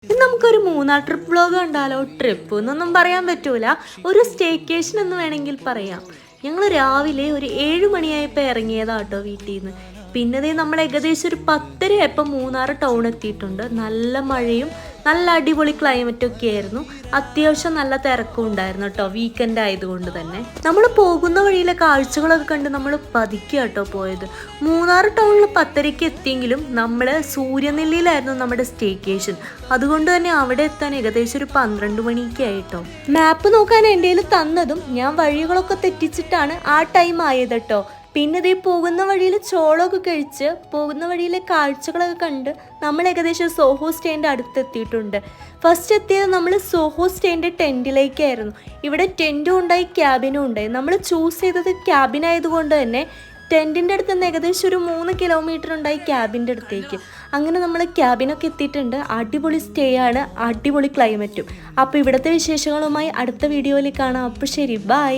ഇന്ന് നമുക്കൊരു Munnar trip vlog കണ്ടാലോ. ട്രിപ്പ് എന്നൊന്നും പറയാൻ പറ്റൂല, ഒരു സ്റ്റേക്കേഷൻ എന്ന് വേണമെങ്കിൽ പറയാം. ഞങ്ങൾ രാവിലെ ഒരു 7 മണിയായപ്പോൾ ഇറങ്ങിയതാട്ടോ വീട്ടിൽ നിന്ന്. പിന്നെ നമ്മൾ ഏകദേശം ഒരു 10:30 ആയപ്പോൾ മൂന്നാർ ടൗൺ എത്തിയിട്ടുണ്ട്. നല്ല മഴയും നല്ല അടിപൊളി ക്ലൈമറ്റും ഒക്കെ ആയിരുന്നു. അത്യാവശ്യം നല്ല തിരക്കും ഉണ്ടായിരുന്നു കേട്ടോ, വീക്കെൻഡ് ആയതുകൊണ്ട് തന്നെ. നമ്മൾ പോകുന്ന വഴിയിലെ കാഴ്ചകളൊക്കെ കണ്ട് നമ്മൾ പതുക്കെ കേട്ടോ പോയത്. മൂന്നാർ ടൗണിൽ 10:30 എത്തിയെങ്കിലും നമ്മൾ സൂര്യനെല്ലിയിലായിരുന്നു നമ്മുടെ സ്റ്റേക്കേഷൻ. അതുകൊണ്ട് തന്നെ അവിടെ എത്താൻ ഏകദേശം ഒരു 12 മണിയൊക്കെ ആയിട്ടോ. മാപ്പ് നോക്കാൻ എൻ്റെ കയ്യിൽ തന്നതും ഞാൻ വഴികളൊക്കെ തെറ്റിച്ചിട്ടാണ് ആ ടൈം ആയത് കേട്ടോ. പിന്നെ ഇതേ പോകുന്ന വഴിയിൽ ചോളമൊക്കെ കഴിച്ച് പോകുന്ന വഴിയിലെ കാഴ്ചകളൊക്കെ കണ്ട് നമ്മൾ ഏകദേശം സോഹോ സ്റ്റേൻ്റെ അടുത്തെത്തിയിട്ടുണ്ട്. ഫസ്റ്റ് എത്തിയത് നമ്മൾ സോഹോ സ്റ്റേൻ്റെ ടെൻറ്റിലേക്കായിരുന്നു. ഇവിടെ ടെൻറ്റും ഉണ്ടായി ക്യാബിനും ഉണ്ടായി. നമ്മൾ ചൂസ് ചെയ്തത് ക്യാബിൻ ആയതുകൊണ്ട് തന്നെ ടെൻറ്റിൻ്റെ അടുത്ത് നിന്ന് ഏകദേശം ഒരു 3 കിലോമീറ്റർ ഉണ്ടായി ക്യാബിൻ്റെ അടുത്തേക്ക്. അങ്ങനെ നമ്മൾ ക്യാബിനൊക്കെ എത്തിയിട്ടുണ്ട്. അടിപൊളി സ്റ്റേ ആണ്, അടിപൊളി ക്ലൈമറ്റും. അപ്പോൾ ഇവിടുത്തെ വിശേഷങ്ങളുമായി അടുത്ത വീഡിയോയിൽ കാണാം. അപ്പോൾ ശരി, ബൈ.